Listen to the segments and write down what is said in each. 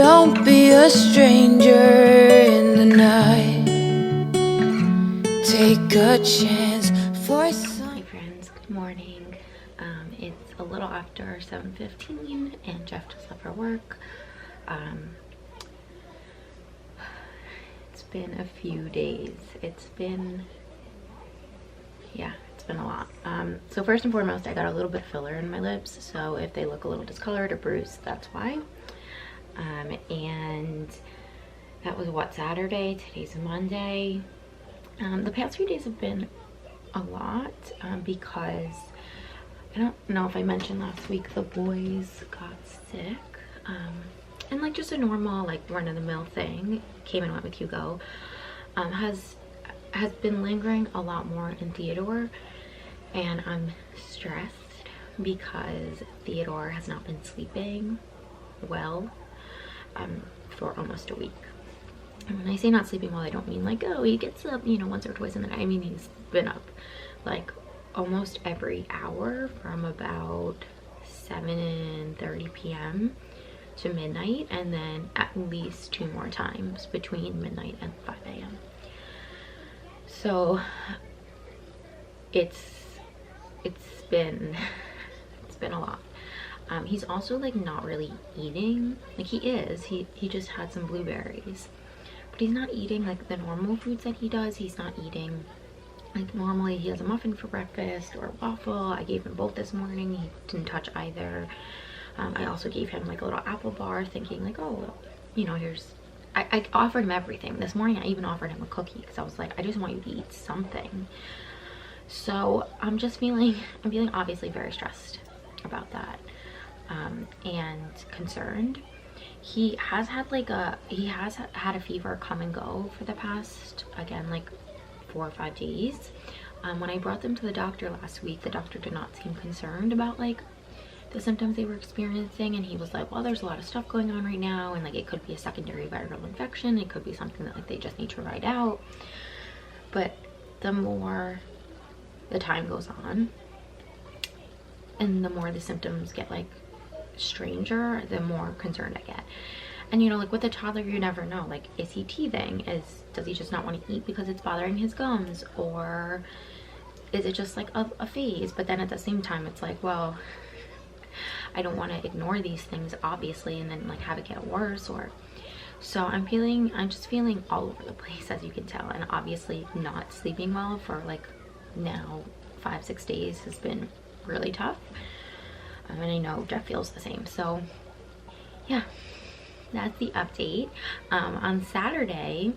Don't be a stranger in the night. Take a chance for some. Hey friends, good morning. It's a little after 7:15 and Jeff just left for work. It's been a few days. It's been a lot. So first and foremost, I got a little bit of filler in my lips, so if they look a little discolored or bruised, that's why. And that was what, Saturday? Today's Monday. The past few days have been a lot because I don't know if I mentioned last week, the boys got sick, and like just a normal like run-of-the-mill thing, came and went with Hugo, has been lingering a lot more in Theodore, and I'm stressed because Theodore has not been sleeping well for almost a week. And when I say not sleeping well, I don't mean like, oh, he gets up, you know, once or twice in the night. I mean, he's been up like almost every hour from about 7:30 p.m. to midnight, and then at least 2 more times between midnight and 5 a.m. So it's been a lot. He's also like not really eating, like he just had some blueberries, but he's not eating like the normal foods that he does. He's not eating like normally. He has a muffin for breakfast or a waffle. I gave him both this morning. He didn't touch either. I also gave him like a little apple bar, thinking like, oh, you know, I offered him everything. This morning I even offered him a cookie because I was like, I just want you to eat something. So I'm feeling obviously very stressed about that, and concerned. He has had a fever come and go for the past, again, like 4 or 5 days. When I brought them to the doctor last week, the doctor did not seem concerned about like the symptoms they were experiencing, and he was like, well, there's a lot of stuff going on right now, and like it could be a secondary viral infection, it could be something that like they just need to ride out. But the more the time goes on and the more the symptoms get like stranger, the more concerned I get. And you know, like with a toddler, you never know, like, is he teething? Does he just not want to eat because it's bothering his gums, or is it just like a phase? But then at the same time, it's like, well, I don't want to ignore these things obviously and then like have it get worse. Or so I'm just feeling all over the place, as you can tell. And obviously not sleeping well for like now 5-6 days has been really tough, and I know Jeff feels the same. So yeah, that's the update. On Saturday,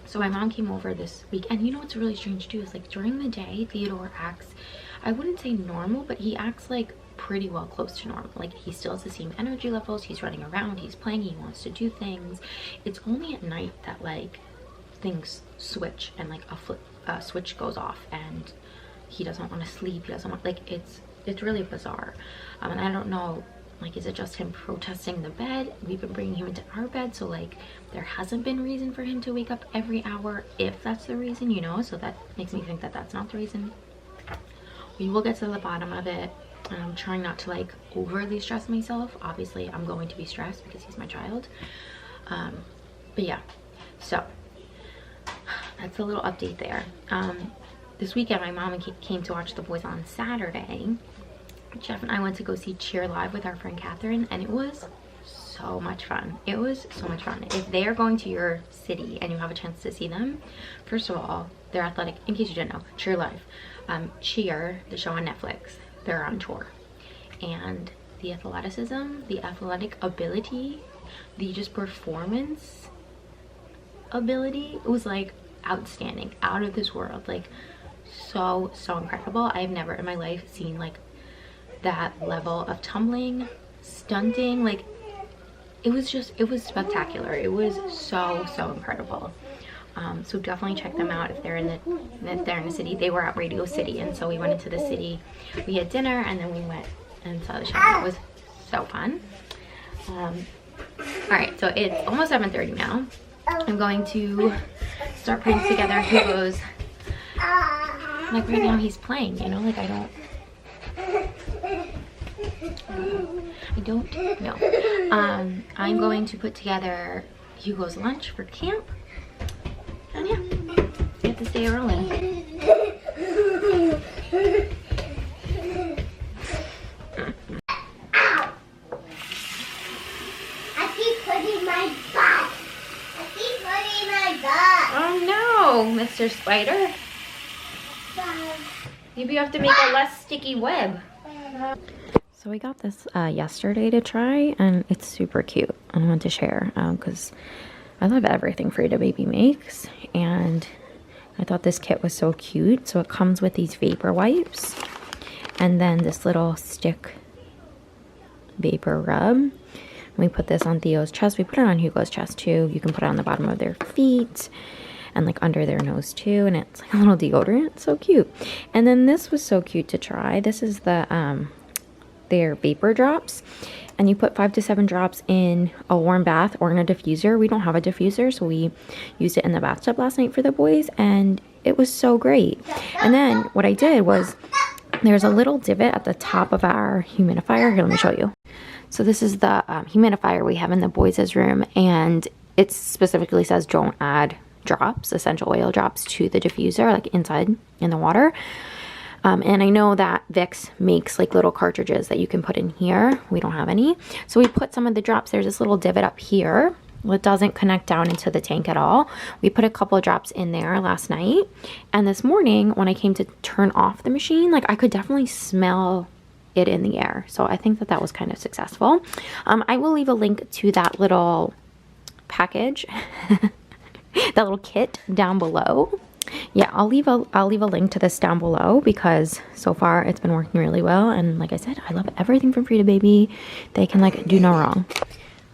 so my mom came over this week, and you know what's really strange too is like during the day Theodore acts, I wouldn't say normal, but he acts like pretty well close to normal. Like he still has the same energy levels, he's running around, he's playing, he wants to do things. It's only at night that like things switch and like a switch goes off and he doesn't want to sleep, he doesn't want, like, it's really bizarre. And I don't know, like, is it just him protesting the bed? We've been bringing him into our bed, so like there hasn't been reason for him to wake up every hour, if that's the reason, you know. So that makes me think that that's not the reason. We will get to the bottom of it. I'm trying not to like overly stress myself. Obviously I'm going to be stressed because he's my child, but yeah, so that's a little update there. This weekend my mom came to watch the boys on Saturday. Jeff and I went to go see Cheer Live with our friend Catherine, and it was so much fun. It was so much fun. If they are going to your city and you have a chance to see them, first of all, they're athletic. In case you didn't know, Cheer Live, Cheer, the show on Netflix, they're on tour, and the athleticism, the athletic ability, the just performance ability, it was like outstanding, out of this world, like so incredible. I've never in my life seen like that level of tumbling, stunting. Like it was spectacular. It was so incredible. So definitely check them out if they're in the city. They were at Radio City, and so we went into the city, we had dinner, and then we went and saw the show. It was so fun. All right, so it's almost 7:30 now. I'm going to start putting together Hugo's, like right now he's playing, you know, like I don't, I don't know. I'm going to put together Hugo's lunch for camp. And yeah, we have to stay early. Oh no, Mr. Spider. Maybe you have to make a less sticky web. So we got this yesterday to try, and it's super cute. I want to share because I love everything Frida Baby makes, and I thought this kit was so cute. So it comes with these vapor wipes, and then this little stick vapor rub. We put this on Theo's chest. We put it on Hugo's chest too. You can put it on the bottom of their feet and like under their nose too, and it's like a little deodorant. It's so cute. And then this was so cute to try. This is the their vapor drops, and you put 5 to 7 drops in a warm bath or in a diffuser. We don't have a diffuser, so we used it in the bathtub last night for the boys, and it was so great. And then what I did was, there's a little divot at the top of our humidifier. Here, let me show you. So this is the humidifier we have in the boys' room, and it specifically says don't add drops, essential oil drops, to the diffuser, like inside in the water. And I know that Vicks makes like little cartridges that you can put in here. We don't have any. So we put some of the drops. There's this little divot up here. Well, it doesn't connect down into the tank at all. We put a couple of drops in there last night. And this morning when I came to turn off the machine, like I could definitely smell it in the air. So I think that that was kind of successful. I will leave a link to that little package, that little kit down below. Yeah, I'll leave a link to this down below because so far it's been working really well. And like I said, I love everything from Frida Baby. They can like do no wrong.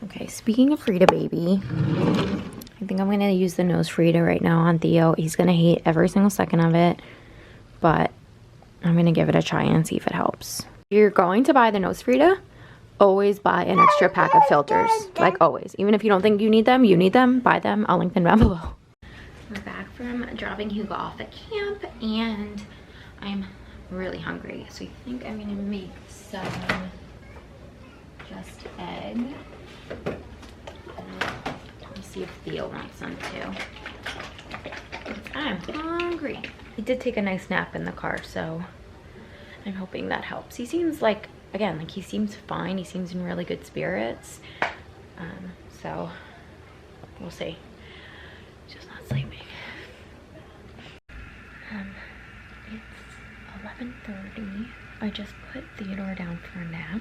Okay, speaking of Frida Baby, I think I'm gonna use the nose Frida right now on Theo. He's gonna hate every single second of it, but I'm gonna give it a try and see if it helps. If you're going to buy the nose Frida, always buy an extra pack of filters. Like always. Even if you don't think you need them, buy them. I'll link them down below. We're back from dropping Hugo off at camp, and I'm really hungry. So I think I'm gonna make some just egg. Let me see if Theo wants some too. I'm hungry. He did take a nice nap in the car, so I'm hoping that helps. He seems like, again, like he seems fine. He seems in really good spirits. So we'll see. Just not sleeping. It's 11:30. I just put Theodore down for a nap.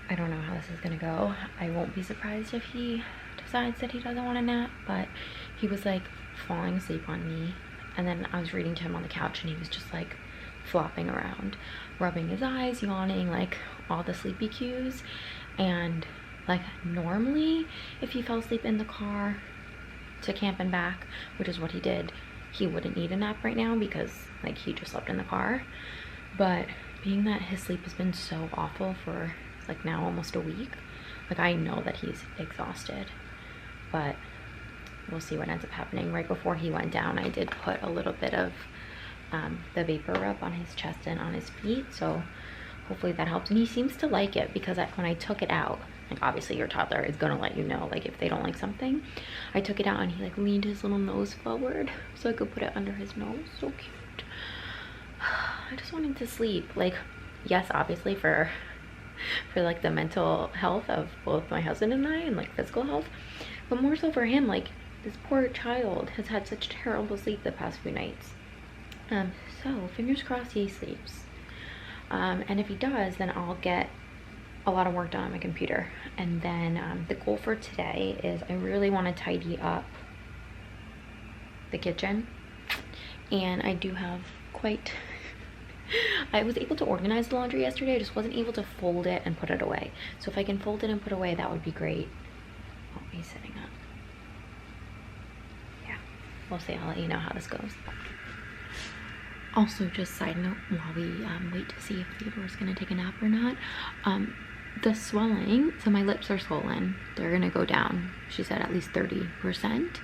I don't know how this is gonna go. I won't be surprised if he decides that he doesn't want to nap, but he was like falling asleep on me, and then I was reading to him on the couch and he was just like flopping around, rubbing his eyes, yawning, like all the sleepy cues. And like normally if he fell asleep in the car to camp and back, which is what he did, he wouldn't need a nap right now because like he just slept in the car. But being that his sleep has been so awful for like now almost a week, like I know that he's exhausted, but we'll see what ends up happening. Right before he went down, I did put a little bit of the vapor rub on his chest and on his feet, so hopefully that helps. And he seems to like it because when I took it out, like obviously your toddler is gonna let you know like if they don't like something. I took it out and he like leaned his little nose forward so I could put it under his nose. So cute. I just want him to sleep. Like, yes, obviously for like the mental health of both my husband and I, and like physical health, but more so for him. Like, this poor child has had such terrible sleep the past few nights. So fingers crossed he sleeps. And if he does, then I'll get a lot of work done on my computer. And then the goal for today is I really want to tidy up the kitchen. And I do have quite I was able to organize the laundry yesterday. I just wasn't able to fold it and put it away. So if I can fold it and put it away, that would be great. Oh, he's sitting up. Yeah, we'll see. I'll let you know how this goes. Also, just side note, while we wait to see if Theodore's gonna take a nap or not, the swelling, so my lips are swollen, they're gonna go down, she said at least 30%,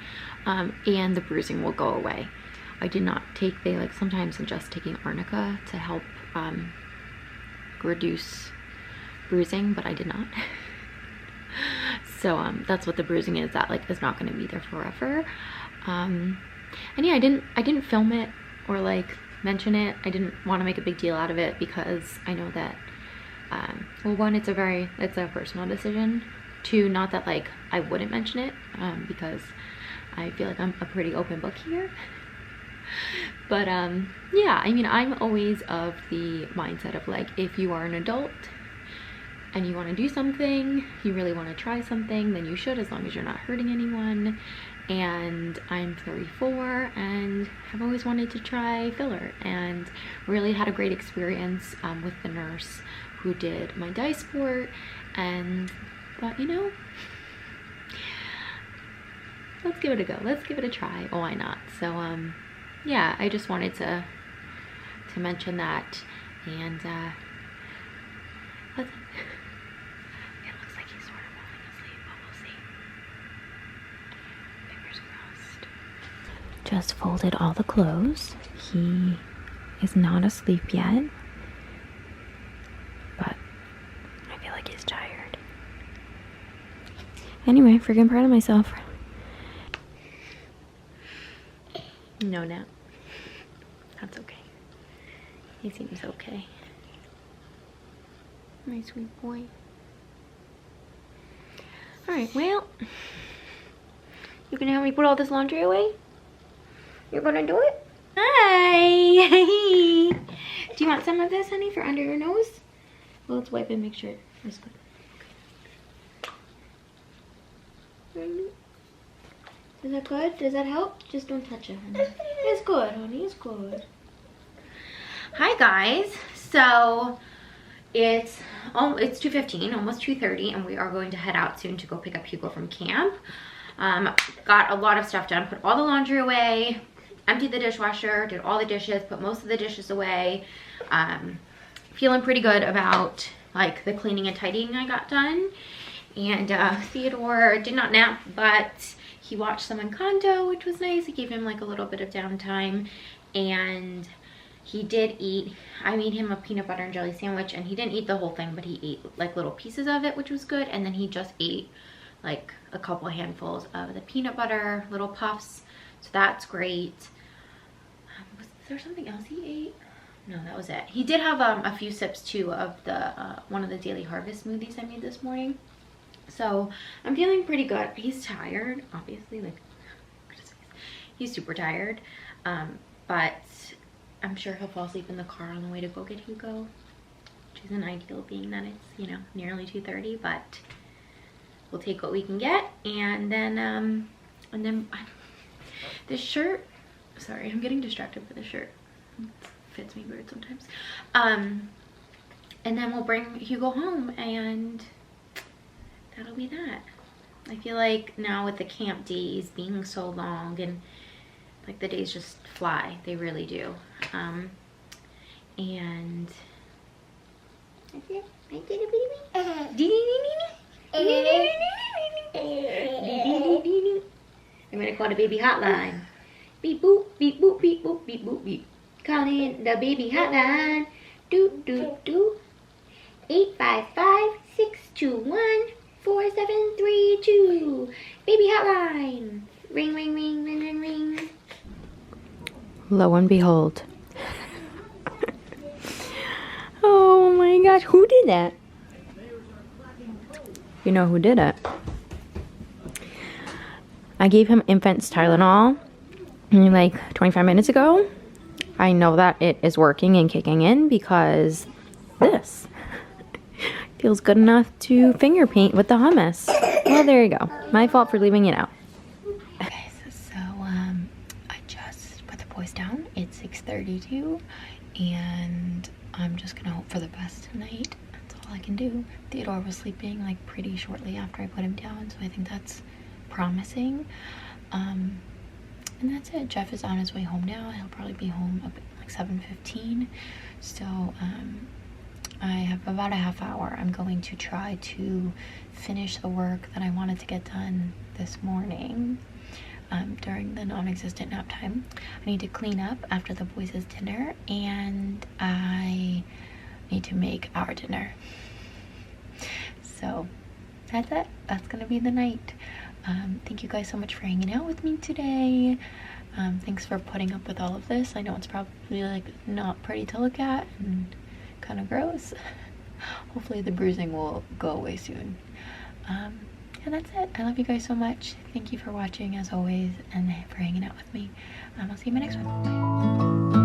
and the bruising will go away. I did not take, they like sometimes suggest taking arnica to help reduce bruising, but I did not. So that's what the bruising is. That like is not going to be there forever. And yeah, I didn't film it or like mention it. I didn't want to make a big deal out of it because I know that well, one, it's a personal decision. Two, not that like I wouldn't mention it, because I feel like I'm a pretty open book here. But yeah, I mean, I'm always of the mindset of like, if you are an adult and you want to do something, you really want to try something, then you should, as long as you're not hurting anyone. And I'm 34 and have always wanted to try filler, and really had a great experience with the nurse who did my dye sport, and thought, you know, let's give it a go, let's give it a try. Oh, why not? So yeah, I just wanted to mention that. And it looks like he's sort of falling asleep, but we'll see. Fingers crossed. Just folded all the clothes. He is not asleep yet, but I feel like he's tired. Anyway, freaking proud of myself. No nap. That's okay. He seems okay. My sweet boy. Alright, well, you gonna help me put all this laundry away? You're gonna do it? Hi! Do you want some of this, honey, for under your nose? Well, let's wipe and make sure it's good. Okay. Is that good? Does that help? Just don't touch it, honey. It's good, honey. It's good. Hi, guys. So it's 2:15, almost 2:30, and we are going to head out soon to go pick up Hugo from camp. Got a lot of stuff done. Put all the laundry away, emptied the dishwasher, did all the dishes, put most of the dishes away. Feeling pretty good about like the cleaning and tidying I got done. And Theodore did not nap, but he watched some Encanto, which was nice. It gave him like a little bit of downtime. And he did eat, I made him a peanut butter and jelly sandwich, and he didn't eat the whole thing, but he ate like little pieces of it, which was good. And then he just ate like a couple handfuls of the peanut butter, little puffs. So that's great. Was there something else he ate? No, that was it. He did have a few sips too of the one of the Daily Harvest smoothies I made this morning. So I'm feeling pretty good. He's tired, obviously, like he's super tired, but I'm sure he'll fall asleep in the car on the way to go get Hugo, which isn't ideal being that it's, you know, nearly 2:30, but we'll take what we can get. And then this shirt, sorry, I'm getting distracted by the shirt. It fits me weird sometimes. And then we'll bring Hugo home, and that'll be that. I feel like now with the camp days being so long, and like the days just fly, they really do. And that's it. I did it, baby. I'm gonna call the baby hotline. Beep boop, beep boop, beep boop, beep boop, beep. Calling the baby hotline. Doot doot doot. 855-621-4732. Baby hotline. Ring, ring, ring, ring, ring, ring. Lo and behold. Oh my gosh, who did that? You know who did it? I gave him infant's Tylenol like 25 minutes ago. I know that it is working and kicking in because this feels good enough to finger paint with the hummus. Well, there you go. My fault for leaving it out. Okay, so I just put the boys down. It's 6:32, and I'm just gonna hope for the best tonight. That's all I can do. Theodore was sleeping like pretty shortly after I put him down, so I think that's promising. And that's it. Jeff is on his way home now. He'll probably be home up at like 7:15. So I have about a half hour. I'm going to try to finish the work that I wanted to get done this morning during the non-existent nap time. I need to clean up after the boys' dinner, and I need to make our dinner. So that's it. That's gonna be the night. Thank you guys so much for hanging out with me today. Thanks for putting up with all of this. I know it's probably like not pretty to look at and kind of gross. Hopefully the bruising will go away soon. And that's it. I love you guys so much. Thank you for watching as always and for hanging out with me. I'll see you in my next one. Bye.